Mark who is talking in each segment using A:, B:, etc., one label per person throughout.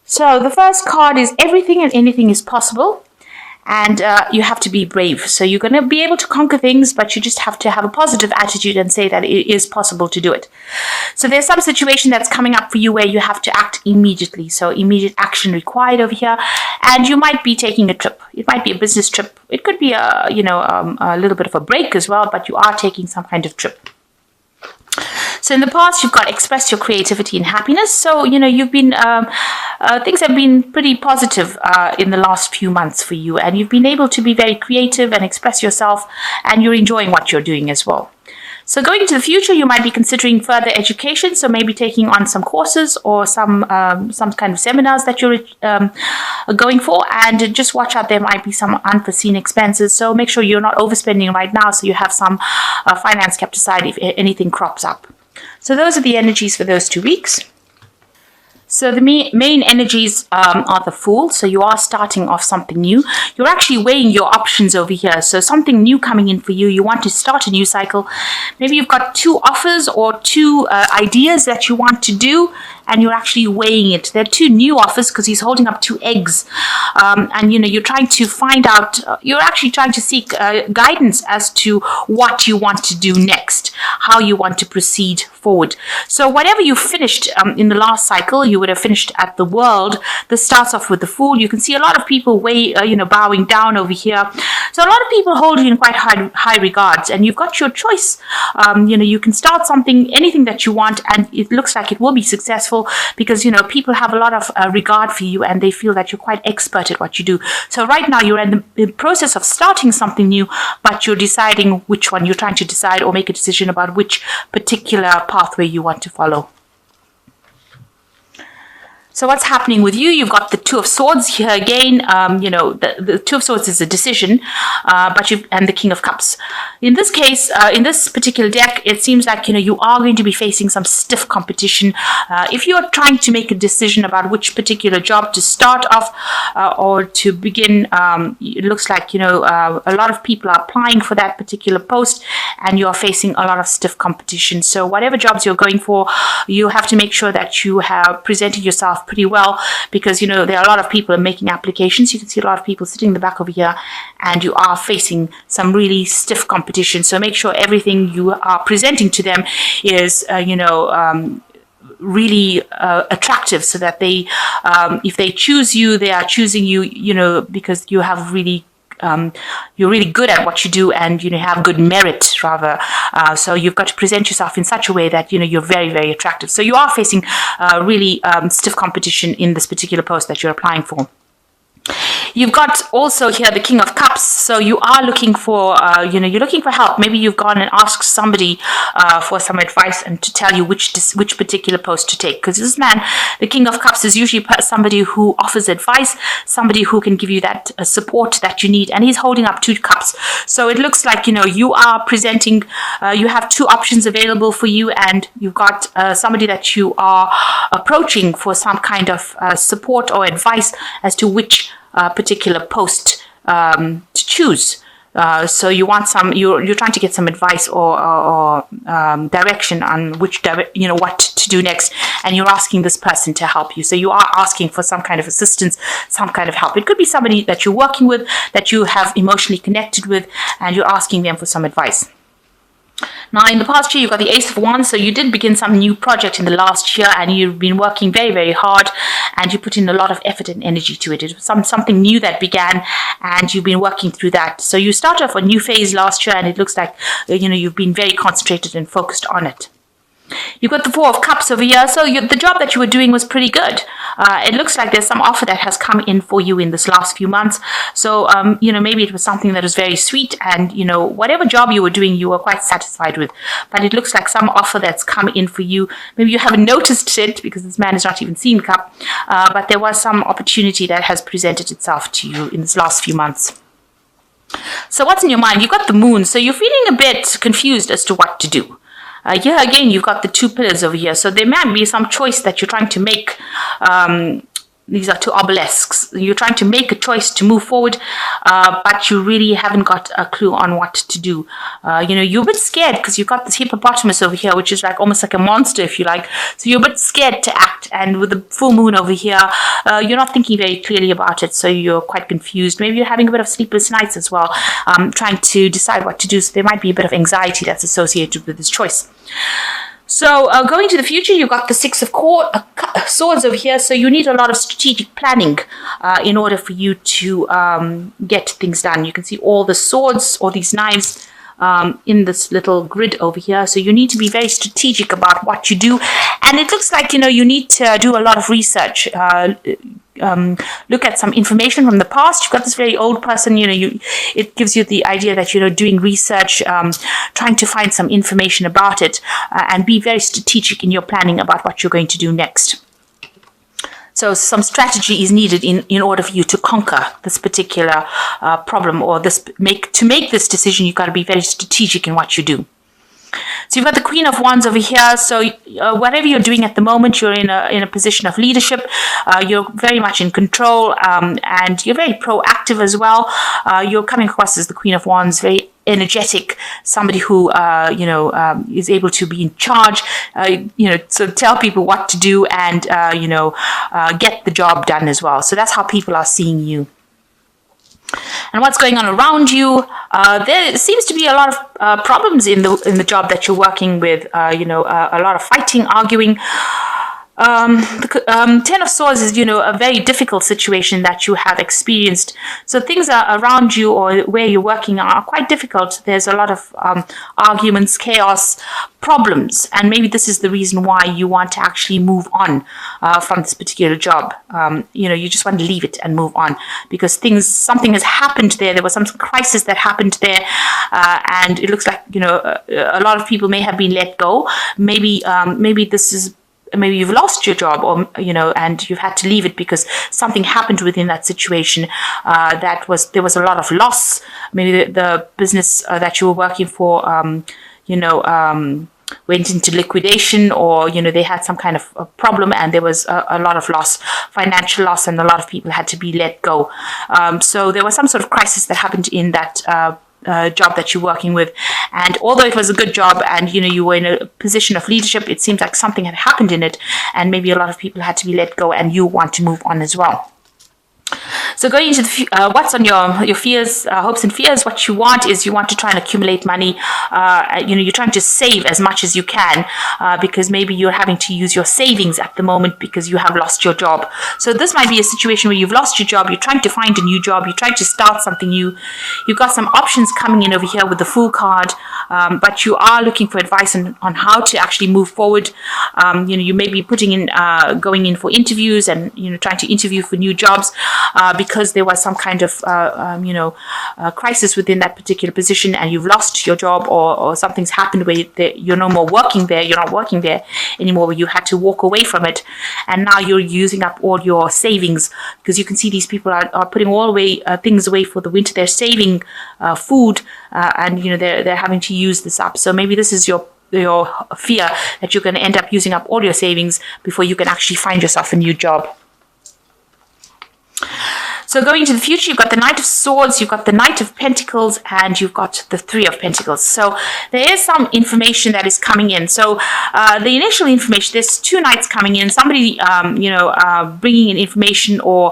A: So the first card is everything and anything is possible. And you have to be brave. So you're going to be able to conquer things, but you just have to have a positive attitude and say that it is possible to do it. So there's some situation that's coming up for you where you have to act immediately. So immediate action required over here. And you might be taking a trip. It might be a business trip. It could be a little bit of a break as well, but you are taking some kind of trip. So in the past, you've got to express your creativity and happiness. So, you've been, things have been pretty positive in the last few months for you. And you've been able to be very creative and express yourself. And you're enjoying what you're doing as well. So going into the future, you might be considering further education. So maybe taking on some courses or some kind of seminars that you're going for. And just watch out, there might be some unforeseen expenses. So make sure you're not overspending right now. So you have some finance kept aside if anything crops up. So those are the energies for those 2 weeks. So the main energies are the Fool. So you are starting off something new. You're actually weighing your options over here. So something new coming in for you. You want to start a new cycle. Maybe you've got 2 offers or 2 ideas that you want to do. And you're actually weighing it. There are 2 new offers because he's holding up 2 eggs. And, you're trying to find out, you're actually trying to seek guidance as to what you want to do next, how you want to proceed forward. So whatever you finished in the last cycle, you would have finished at the World. This starts off with the Fool. You can see a lot of people bowing down over here. So a lot of people hold you in quite high regards. And you've got your choice. You can start something, anything that you want, and it looks like it will be successful. Because, people have a lot of regard for you and they feel that you're quite expert at what you do. So right now you're in the process of starting something new, but you're deciding which one you're trying to decide or make a decision about which particular pathway you want to follow. So what's happening with you? You've got the 2 of Swords here again. The 2 of Swords is a decision, and the King of Cups. In this case, in this particular deck, it seems like you are going to be facing some stiff competition. If you're trying to make a decision about which particular job to start off or to begin, it looks like a lot of people are applying for that particular post, and you are facing a lot of stiff competition. So whatever jobs you're going for, you have to make sure that you have presented yourself pretty well, because there are a lot of people making applications. You can see a lot of people sitting in the back over here, and you are facing some really stiff competition. So make sure everything you are presenting to them is really attractive, so that they if they choose you, they are choosing you because you have really you're really good at what you do, and have good merit rather. So you've got to present yourself in such a way that you're very, very attractive. So you are facing really stiff competition in this particular post that you're applying for. You've got also here the King of Cups. So you are looking for, you're looking for help. Maybe you've gone and asked somebody for some advice and to tell you which particular post to take. Because this man, the King of Cups, is usually somebody who offers advice, somebody who can give you that support that you need. And he's holding up 2 cups. So it looks like, you are presenting, you have 2 options available for you, and you've got somebody that you are approaching for some kind of support or advice as to which particular post to choose. So you want you're trying to get some advice or direction on what to do next, and you're asking this person to help you. So you are asking for some kind of assistance, some kind of help. It could be somebody that you're working with, that you have emotionally connected with, and you're asking them for some advice. Now, in the past year, you've got the Ace of Wands, so you did begin some new project in the last year, and you've been working very, very hard, and you put in a lot of effort and energy to it. It was something new that began, and you've been working through that. So you started off a new phase last year, and it looks like you've been very concentrated and focused on it. You've got the 4 of Cups over here. So the job that you were doing was pretty good. It looks like there's some offer that has come in for you in this last few months. So, maybe it was something that was very sweet, and, whatever job you were doing, you were quite satisfied with. But it looks like some offer that's come in for you. Maybe you haven't noticed it because this man is not even seeing Cup. But there was some opportunity that has presented itself to you in this last few months. So what's in your mind? You've got the Moon. So you're feeling a bit confused as to what to do. Here again, you've got the 2 pillars over here. So there might be some choice that you're trying to make these are two obelisks. You're trying to make a choice to move forward, but you really haven't got a clue on what to do. You're a bit scared because you've got this hippopotamus over here, which is like almost like a monster, if you like. So you're a bit scared to act. And with the full moon over here, you're not thinking very clearly about it. So you're quite confused. Maybe you're having a bit of sleepless nights as well, trying to decide what to do. So there might be a bit of anxiety that's associated with this choice. So going to the future, you've got the Six of Swords over here. So you need a lot of strategic planning in order for you to get things done. You can see all the swords or these knives in this little grid over here. So you need to be very strategic about what you do. And it looks like, you need to do a lot of research. Look at some information from the past. You've got this very old person, it gives you the idea that, doing research, trying to find some information about it, and be very strategic in your planning about what you're going to do next. So some strategy is needed in order for you to conquer this particular problem, or to make this decision. You've got to be very strategic in what you do. So you've got the Queen of Wands over here. So whatever you're doing at the moment, you're in a position of leadership. You're very much in control, and you're very proactive as well. You're coming across as the Queen of Wands, very energetic, somebody who is able to be in charge. So tell people what to do and get the job done as well. So that's how people are seeing you. And what's going on around you? There seems to be a lot of problems in the job that you're working with. A lot of fighting, arguing. The Ten of Swords is, a very difficult situation that you have experienced. So things are around you or where you're working are quite difficult. There's a lot of arguments, chaos, problems, and maybe this is the reason why you want to actually move on from this particular job. You just want to leave it and move on because something has happened there. There was some crisis that happened there, and it looks like a lot of people may have been let go. Maybe you've lost your job, or and you've had to leave it because something happened within that situation. There was a lot of loss. Maybe the business that you were working for, went into liquidation, or they had some kind of a problem, and there was a lot of loss, financial loss, and a lot of people had to be let go. So there was some sort of crisis that happened in that job that you're working with, and although it was a good job and you were in a position of leadership, it seems like something had happened in it, and maybe a lot of people had to be let go, and you want to move on as well. So going into what's on your fears, hopes and fears, what you want is you want to try and accumulate money. You're trying to save as much as you can because maybe you're having to use your savings at the moment because you have lost your job. So this might be a situation where you've lost your job, you're trying to find a new job, you're trying to start something new. You've got some options coming in over here with the Fool card, but you are looking for advice on how to actually move forward. You may be going in for interviews and trying to interview for new jobs because there was some kind of crisis within that particular position, and you've lost your job, or something's happened where you're no more working there, you're not working there anymore, where you had to walk away from it, and now you're using up all your savings, because you can see these people are putting all things away for the winter. They're saving food, and they're having to use this up. So maybe this is your fear that you're going to end up using up all your savings before you can actually find yourself a new job. So going into the future, you've got the Knight of Swords, you've got the Knight of Pentacles, and you've got the Three of Pentacles. So there is some information that is coming in. So the initial information, there's two knights coming in, somebody, bringing in information, or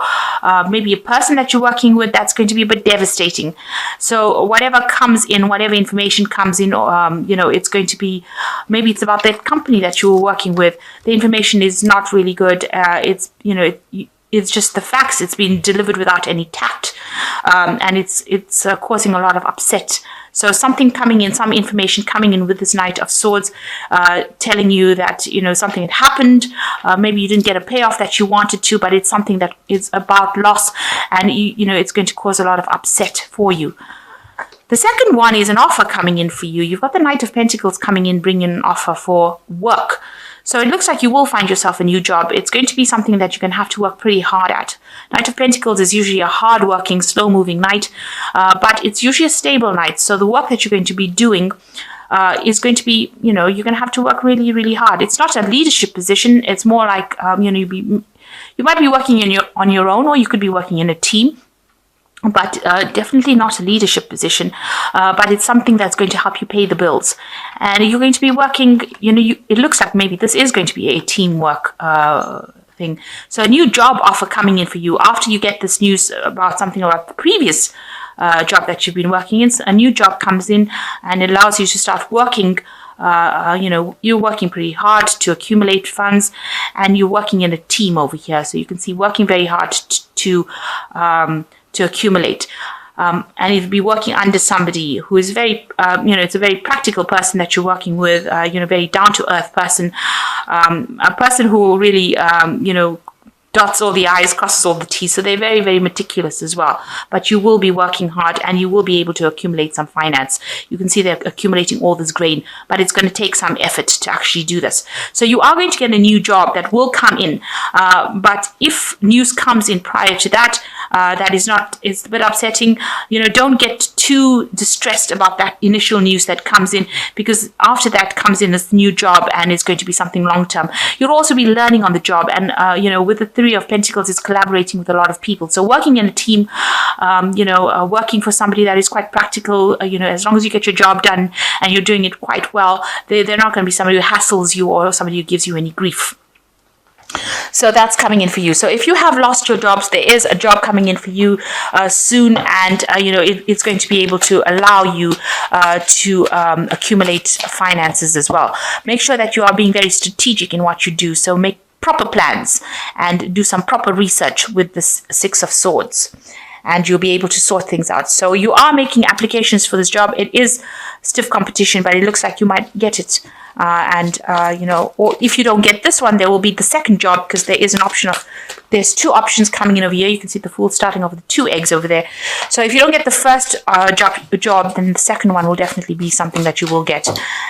A: maybe a person that you're working with that's going to be a bit devastating. So whatever comes in, whatever information comes in, it's going to be, maybe it's about that company that you were working with. The information is not really good. It's just the facts. It's been delivered without any tact, and it's causing a lot of upset. So something coming in, some information coming in with this Knight of Swords, telling you that something had happened. Maybe you didn't get a payoff that you wanted to, but it's something that is about loss, and it's going to cause a lot of upset for you. The second one is an offer coming in for you. You've got the Knight of Pentacles coming in, bringing an offer for work. So it looks like you will find yourself a new job. It's going to be something that you're going to have to work pretty hard at. Knight of Pentacles is usually a hard-working, slow-moving knight, but it's usually a stable knight. So the work that you're going to be doing is going to be, you're going to have to work really, really hard. It's not a leadership position. It's more like, You might be working on your own, or you could be working in a team, but definitely not a leadership position. But it's something that's going to help you pay the bills. And you're going to be working, it looks like maybe this is going to be a teamwork thing. So a new job offer coming in for you after you get this news about something about the previous job that you've been working in. So a new job comes in and it allows you to start working. You're working pretty hard to accumulate funds, and you're working in a team over here. So you can see working very hard to accumulate. And you'll be working under somebody who is very, it's a very practical person that you're working with, very down-to-earth person, a person who really, dots all the I's, crosses all the T's. So they're very, very meticulous as well. But you will be working hard, and you will be able to accumulate some finance. You can see they're accumulating all this grain, but it's going to take some effort to actually do this. So you are going to get a new job that will come in. But if news comes in prior to that, it's a bit upsetting. Don't get too distressed about that initial news that comes in, because after that comes in this new job, and it's going to be something long term. You'll also be learning on the job, and with the Three of Pentacles, it's collaborating with a lot of people. So working in a team, working for somebody that is quite practical, as long as you get your job done and you're doing it quite well, they're not going to be somebody who hassles you or somebody who gives you any grief. So that's coming in for you. So if you have lost your jobs, there is a job coming in for you soon, and it's going to be able to allow you to accumulate finances as well. Make sure that you are being very strategic in what you do. So make proper plans and do some proper research with the Six of Swords, and you'll be able to sort things out. So you are making applications for this job. It is stiff competition, but it looks like you might get it. Or if you don't get this one, there will be the second job, because there is there's two options coming in over here. You can see the Fool starting off with the 2 eggs over there. So if you don't get the first job, then the second one will definitely be something that you will get.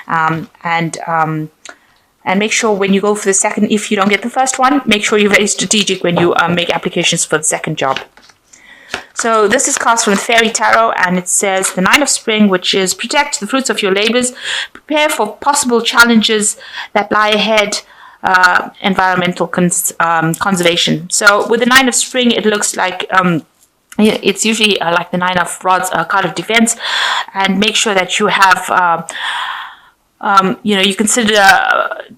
A: And make sure when you go for the second, if you don't get the first one, make sure you're very strategic when you make applications for the second job. So this is cast from the Fairy Tarot, and it says the Nine of Spring, which is protect the fruits of your labors, prepare for possible challenges that lie ahead, environmental conservation. So with the Nine of Spring, it looks like it's usually like the Nine of Rods, card of defense, and make sure that you have you consider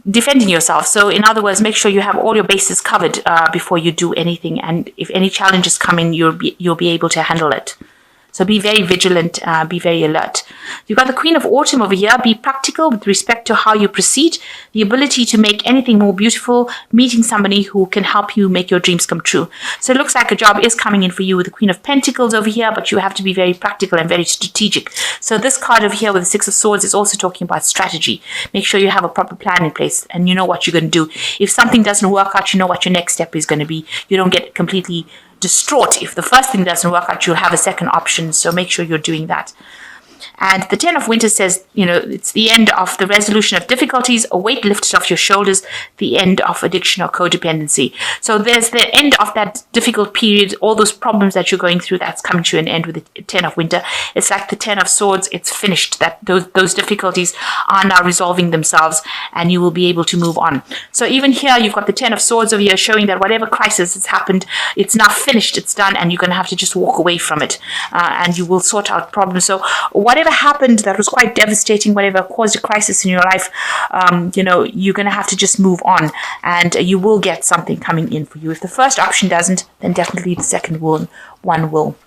A: defending yourself. So in other words, make sure you have all your bases covered before you do anything. And if any challenges come in, you'll be able to handle it. So be very vigilant, be very alert. You've got the Queen of Autumn over here. Be practical with respect to how you proceed. The ability to make anything more beautiful. Meeting somebody who can help you make your dreams come true. So it looks like a job is coming in for you with the Queen of Pentacles over here, but you have to be very practical and very strategic. So this card over here with the Six of Swords is also talking about strategy. Make sure you have a proper plan in place and you know what you're going to do. If something doesn't work out, you know what your next step is going to be. You don't get completely distraught. If the first thing doesn't work out, you'll have a second option. So make sure you're doing that. And the Ten of Winter says, it's the end of the resolution of difficulties, a weight lifted off your shoulders, the end of addiction or codependency. So there's the end of that difficult period, all those problems that you're going through, that's coming to an end with the Ten of Winter. It's like the Ten of Swords, it's finished. That those difficulties are now resolving themselves, and you will be able to move on. So even here, you've got the Ten of Swords over here showing that whatever crisis has happened, it's now finished, it's done, and you're going to have to just walk away from it, and you will sort out problems. So whatever happened that was quite devastating, whatever caused a crisis in your life, you're going to have to just move on, and you will get something coming in for you. If the first option doesn't, then definitely the second one will.